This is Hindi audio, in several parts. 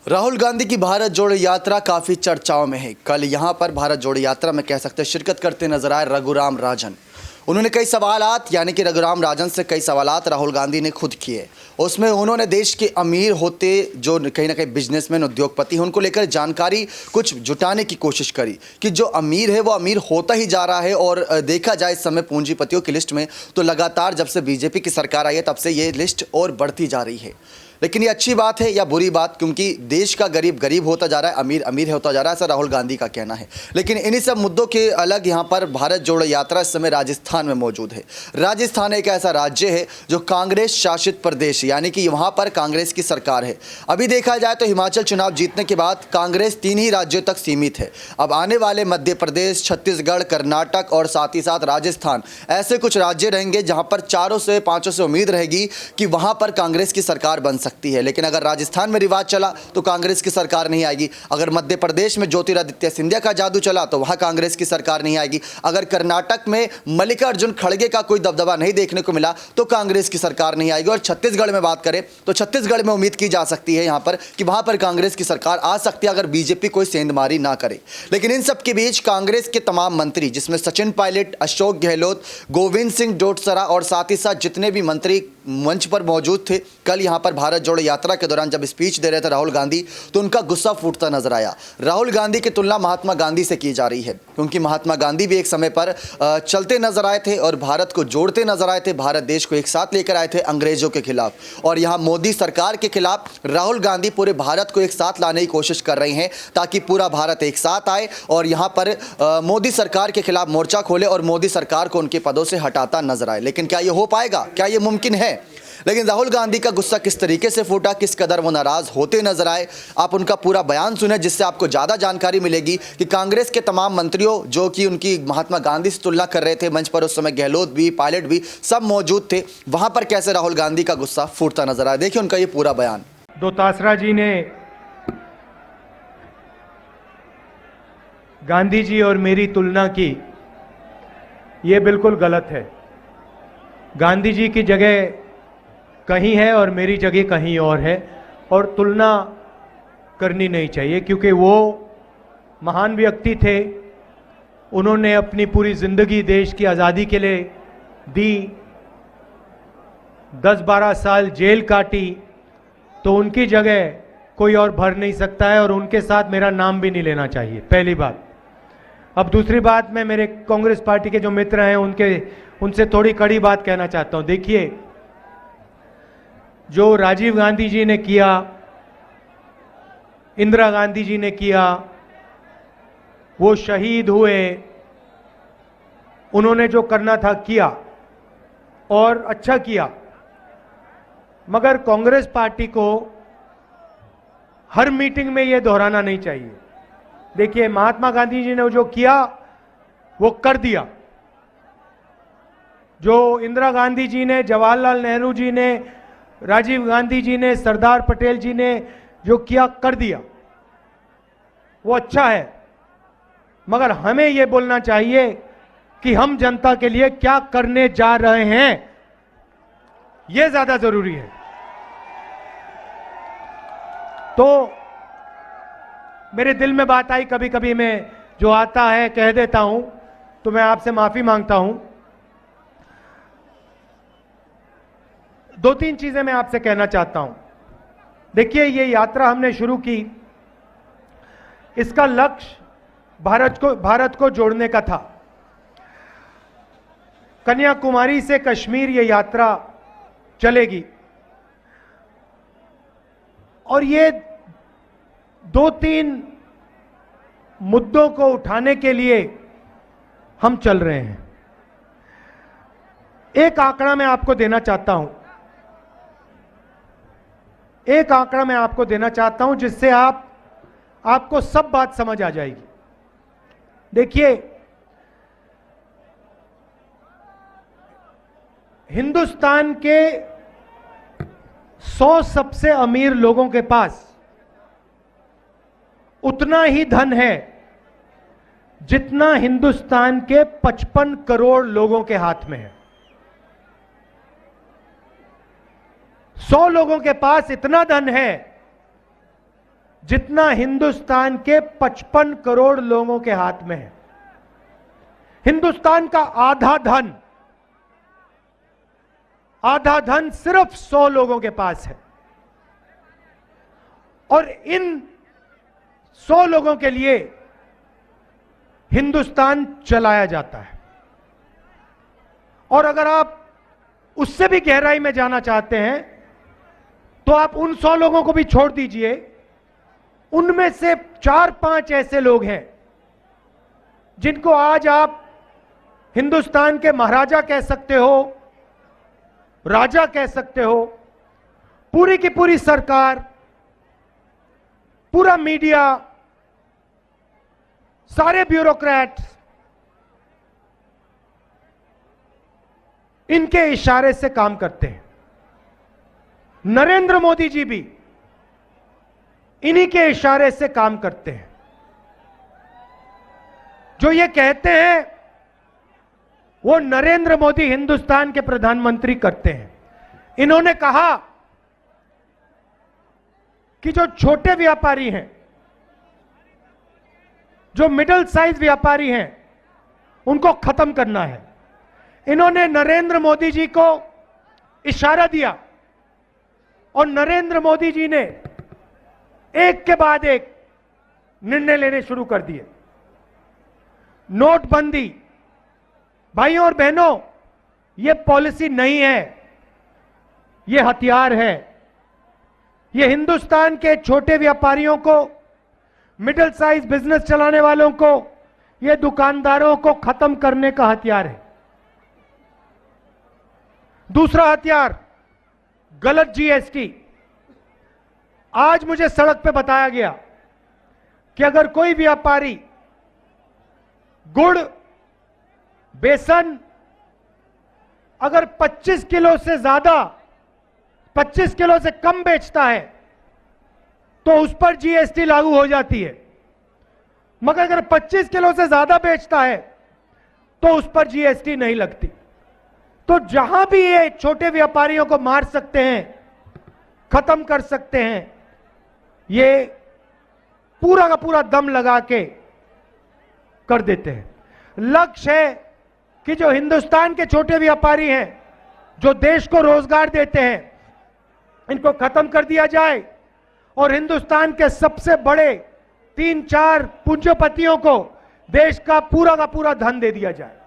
राहुल गांधी की भारत जोड़ो यात्रा काफ़ी चर्चाओं में है। कल यहां पर भारत जोड़ो यात्रा में कह सकते हैं शिरकत करते नजर आए रघुराम राजन। उन्होंने कई सवालात यानी कि रघुराम राजन से कई सवालात राहुल गांधी ने खुद किए। उसमें उन्होंने देश के अमीर होते जो कहीं ना कहीं बिजनेसमैन उद्योगपति हैं उनको लेकर जानकारी कुछ जुटाने की कोशिश करी कि जो अमीर है वो अमीर होता ही जा रहा है। और देखा जाए इस समय पूंजीपतियों की लिस्ट में तो लगातार जब से बीजेपी की सरकार आई है तब से ये लिस्ट और बढ़ती जा रही है। लेकिन ये अच्छी बात है या बुरी बात, क्योंकि देश का गरीब गरीब होता जा रहा है, अमीर अमीर होता जा रहा है, ऐसा राहुल गांधी का कहना है। लेकिन इन्हीं सब मुद्दों के अलग यहाँ पर भारत जोड़ो यात्रा इस समय राजस्थान में मौजूद है। राजस्थान एक ऐसा राज्य है जो कांग्रेस शासित प्रदेश यानी कि वहाँ पर कांग्रेस की सरकार है। अभी देखा जाए तो हिमाचल चुनाव जीतने के बाद कांग्रेस 3 ही राज्यों तक सीमित है। अब आने वाले मध्य प्रदेश, छत्तीसगढ़, कर्नाटक और साथ ही साथ राजस्थान ऐसे कुछ राज्य रहेंगे जहाँ पर 4 से 5 से उम्मीद रहेगी कि वहाँ पर कांग्रेस की सरकार बन सकती है। लेकिन अगर राजस्थान में रिवाज चला तो कांग्रेस की सरकार नहीं आएगी। अगर मध्य प्रदेश में ज्योतिरादित्य सिंधिया का जादू चला तो वहां कांग्रेस की सरकार नहीं आएगी। अगर कर्नाटक में मल्लिकार्जुन खड़गे का कोई दबदबा नहीं देखने को मिला तो कांग्रेस की सरकार नहीं आएगी। और छत्तीसगढ़ में बात करें तो छत्तीसगढ़ में उम्मीद की जा सकती है यहां पर कि वहां पर कांग्रेस की सरकार आ सकती है अगर बीजेपी कोई सेंधमारी ना करे। लेकिन इन सब के बीच कांग्रेस के तमाम मंत्री जिसमें सचिन पायलट, अशोक गहलोत, गोविंद सिंह डोटासरा और साथ ही साथ जितने भी मंत्री मंच पर मौजूद थे, कल यहां पर भारत जोड़ो यात्रा के दौरान जब स्पीच दे रहे थे राहुल गांधी तो उनका गुस्सा फूटता नजर आया। राहुल गांधी की तुलना महात्मा गांधी से की जा रही है, क्योंकि महात्मा गांधी भी एक समय पर चलते नजर आए थे और भारत को जोड़ते नजर आए थे, भारत देश को एक साथ लेकर आए थे अंग्रेजों के खिलाफ। और यहां मोदी सरकार के खिलाफ राहुल गांधी पूरे भारत को एक साथ लाने की कोशिश कर रहे हैं ताकि पूरा भारत एक साथ आए और यहां पर मोदी सरकार के खिलाफ मोर्चा खोले और मोदी सरकार को उनके पदों से हटाता नजर आए। लेकिन क्या यह हो पाएगा? क्या यह मुमकिन है? लेकिन राहुल गांधी का गुस्सा किस तरीके से फूटा, किस कदर वो नाराज होते नजर आए, आप उनका पूरा बयान सुने जिससे आपको ज़्यादा जानकारी मिलेगी कि कांग्रेस के तमाम मंत्रियों जो कि उनकी महात्मा गांधी से तुलना कर रहे थे मंच पर, उस समय गहलोत भी, पायलट भी सब मौजूद थे, वहां पर कैसे राहुल गांधी का गुस्सा फूटता नजर आया। देखिए उनका ये पूरा बयान। डोटासरा जी ने गांधी जी और मेरी तुलना की, ये बिल्कुल गलत है। गांधी जी की जगह कहीं है और मेरी जगह कहीं और है, और तुलना करनी नहीं चाहिए क्योंकि वो महान व्यक्ति थे। उन्होंने अपनी पूरी जिंदगी देश की आज़ादी के लिए दी, 10-12 साल जेल काटी, तो उनकी जगह कोई और भर नहीं सकता है और उनके साथ मेरा नाम भी नहीं लेना चाहिए, पहली बात। अब दूसरी बात, मैं मेरे कांग्रेस पार्टी के जो मित्र हैं उनसे थोड़ी कड़ी बात कहना चाहता हूं। देखिए, जो राजीव गांधी जी ने किया, इंदिरा गांधी जी ने किया, वो शहीद हुए, उन्होंने जो करना था किया और अच्छा किया। मगर कांग्रेस पार्टी को हर मीटिंग में ये दोहराना नहीं चाहिए। देखिए, महात्मा गांधी जी ने जो किया वो कर दिया, जो इंदिरा गांधी जी ने, जवाहरलाल नेहरू जी ने, राजीव गांधी जी ने, सरदार पटेल जी ने जो किया कर दिया, वो अच्छा है। मगर हमें यह बोलना चाहिए कि हम जनता के लिए क्या करने जा रहे हैं, यह ज्यादा जरूरी है। तो मेरे दिल में बात आई, कभी कभी मैं जो आता है कह देता हूं, तो मैं आपसे माफी मांगता हूं। 2-3 चीजें मैं आपसे कहना चाहता हूं। देखिए, ये यात्रा हमने शुरू की, इसका लक्ष्य भारत को जोड़ने का था। कन्याकुमारी से कश्मीर ये यात्रा चलेगी और ये 2-3 मुद्दों को उठाने के लिए हम चल रहे हैं। एक आंकड़ा मैं आपको देना चाहता हूं, एक आंकड़ा मैं आपको देना चाहता हूं जिससे आपको सब बात समझ आ जाएगी। देखिए, हिंदुस्तान के 100 सबसे अमीर लोगों के पास उतना ही धन है जितना हिंदुस्तान के 55 करोड़ लोगों के हाथ में है। 100 लोगों के पास इतना धन है जितना हिंदुस्तान के 55 करोड़ लोगों के हाथ में है। हिंदुस्तान का आधा धन सिर्फ 100 लोगों के पास है, और इन 100 लोगों के लिए हिंदुस्तान चलाया जाता है। और अगर आप उससे भी गहराई में जाना चाहते हैं तो आप उन 100 लोगों को भी छोड़ दीजिए, उनमें से 4-5 ऐसे लोग हैं जिनको आज आप हिंदुस्तान के महाराजा कह सकते हो, राजा कह सकते हो। पूरी की पूरी सरकार, पूरा मीडिया, सारे ब्यूरोक्रेट इनके इशारे से काम करते हैं। नरेंद्र मोदी जी भी इन्हीं के इशारे से काम करते हैं। जो ये कहते हैं वो नरेंद्र मोदी हिंदुस्तान के प्रधानमंत्री करते हैं। इन्होंने कहा कि जो छोटे व्यापारी हैं, जो मिडिल साइज व्यापारी हैं, उनको खत्म करना है। इन्होंने नरेंद्र मोदी जी को इशारा दिया और नरेंद्र मोदी जी ने एक के बाद एक निर्णय लेने शुरू कर दिए। नोटबंदी, भाइयों और बहनों, यह पॉलिसी नहीं है, यह हथियार है। यह हिंदुस्तान के छोटे व्यापारियों को, मिडिल साइज बिजनेस चलाने वालों को, यह दुकानदारों को खत्म करने का हथियार है। दूसरा हथियार, गलत जीएसटी। आज मुझे सड़क पे बताया गया कि अगर कोई व्यापारी गुड़, बेसन अगर 25 किलो से ज्यादा, 25 किलो से कम बेचता है तो उस पर जीएसटी लागू हो जाती है, मगर अगर 25 किलो से ज्यादा बेचता है तो उस पर जीएसटी नहीं लगती। तो जहां भी ये छोटे व्यापारियों को मार सकते हैं, खत्म कर सकते हैं, ये पूरा का पूरा दम लगा के कर देते हैं। लक्ष्य है कि जो हिंदुस्तान के छोटे व्यापारी हैं, जो देश को रोजगार देते हैं, इनको खत्म कर दिया जाए और हिंदुस्तान के सबसे बड़े 3-4 पूंजीपतियों को देश का पूरा धन दे दिया जाए।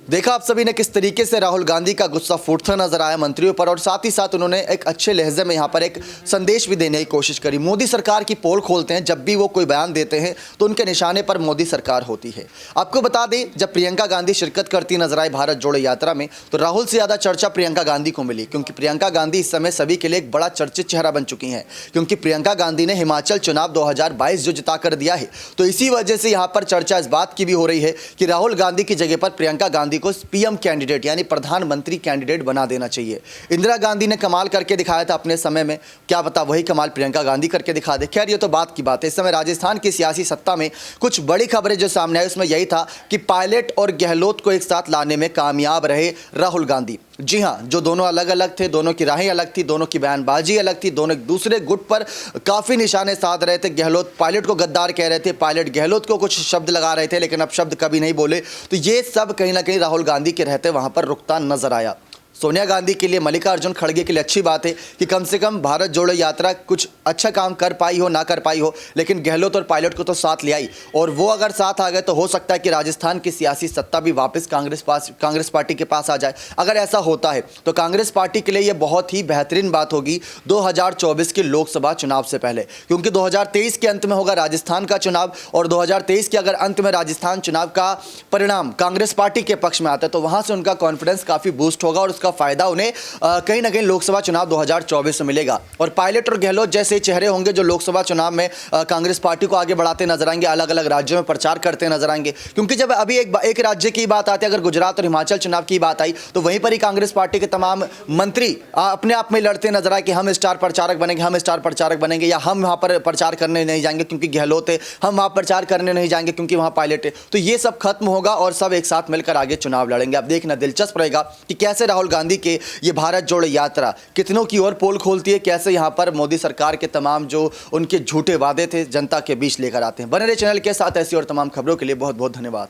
देखा आप सभी ने किस तरीके से राहुल गांधी का गुस्सा फूटता नजर आया मंत्रियों पर, और साथ ही साथ उन्होंने एक अच्छे लहजे में यहाँ पर एक संदेश भी देने की कोशिश करी। मोदी सरकार की पोल खोलते हैं, जब भी वो कोई बयान देते हैं तो उनके निशाने पर मोदी सरकार होती है। आपको बता दें, जब प्रियंका गांधी शिरकत करती नजर आई भारत जोड़ो यात्रा में, तो राहुल से ज़्यादा चर्चा प्रियंका गांधी को मिली, क्योंकि प्रियंका गांधी इस समय सभी के लिए एक बड़ा चर्चित चेहरा बन चुकी हैं। क्योंकि प्रियंका गांधी ने हिमाचल चुनाव 2022 जो जिता कर दिया है, तो इसी वजह से यहाँ पर चर्चा इस बात की भी हो रही है कि राहुल गांधी की जगह पर प्रियंका गांधी को पीएम कैंडिडेट यानी प्रधानमंत्री कैंडिडेट बना देना चाहिए। इंदिरा गांधी ने कमाल करके दिखाया था अपने समय में, क्या पता वही कमाल प्रियंका गांधी करके दिखा दे। खैर, ये तो बात की बात है। इस समय राजस्थान की सियासी सत्ता में कुछ बड़ी खबरें जो सामने आई, उसमें यही था कि पायलट और गहलोत को एक साथ लाने में कामयाब रहे राहुल गांधी। जी हां, जो दोनों अलग अलग थे, दोनों की राहें अलग थी, दोनों की बयानबाजी अलग थी, दोनों एक दूसरे गुट पर काफ़ी निशाने साध रहे थे। गहलोत पायलट को गद्दार कह रहे थे, पायलट गहलोत को कुछ शब्द लगा रहे थे, लेकिन अब शब्द कभी नहीं बोले। तो ये सब कहीं ना कहीं राहुल गांधी के रहते वहां पर रुकता नजर आया। सोनिया गांधी के लिए, मल्लिकार्जुन खड़गे के लिए अच्छी बात है कि कम से कम भारत जोड़ो यात्रा कुछ अच्छा काम कर पाई हो, ना कर पाई हो, लेकिन गहलोत और पायलट को तो साथ ले आई, और वो अगर साथ आ गए तो हो सकता है कि राजस्थान की सियासी सत्ता भी वापस कांग्रेस पार्टी के पास आ जाए। अगर ऐसा होता है तो कांग्रेस पार्टी के लिए ये बहुत ही बेहतरीन बात होगी 2024 के लोकसभा चुनाव से पहले, क्योंकि 2023 के अंत में होगा राजस्थान का चुनाव, और 2023 के अगर अंत में राजस्थान चुनाव का परिणाम कांग्रेस पार्टी के पक्ष में आता है तो वहां से उनका कॉन्फिडेंस काफ़ी बूस्ट होगा, और उसका फायदा उन्हें कहीं ना कहीं लोकसभा चुनाव 2024 में मिलेगा। और पायलट और गहलोत जैसे चेहरे होंगे जो लोकसभा चुनाव में कांग्रेस पार्टी को आगे बढ़ाते नजर आएंगे, अलग अलग राज्यों में प्रचार करते नजर आएंगे। क्योंकि जब अभी एक राज्य की बात आती है, अगर गुजरात और हिमाचल चुनाव की बात आई, तो वहीं पर ही कांग्रेस पार्टी के तमाम मंत्री अपने आप में लड़ते नजर आए कि हम स्टार प्रचारक बनेंगे, हम स्टार प्रचारक बनेंगे, या हम वहां पर प्रचार करने नहीं जाएंगे क्योंकि गहलोत है, हम वहां प्रचार करने नहीं जाएंगे क्योंकि वहां पायलट है। तो ये सब खत्म होगा और सब एक साथ मिलकर आगे चुनाव लड़ेंगे। अब देखना दिलचस्प रहेगा कि कैसे राहुल गांधी के ये भारत जोड़ो यात्रा कितनों की ओर पोल खोलती है, कैसे यहाँ पर मोदी सरकार के तमाम जो उनके झूठे वादे थे जनता के बीच लेकर आते हैं। बने रहे चैनल के साथ, ऐसी और तमाम खबरों के लिए बहुत बहुत धन्यवाद।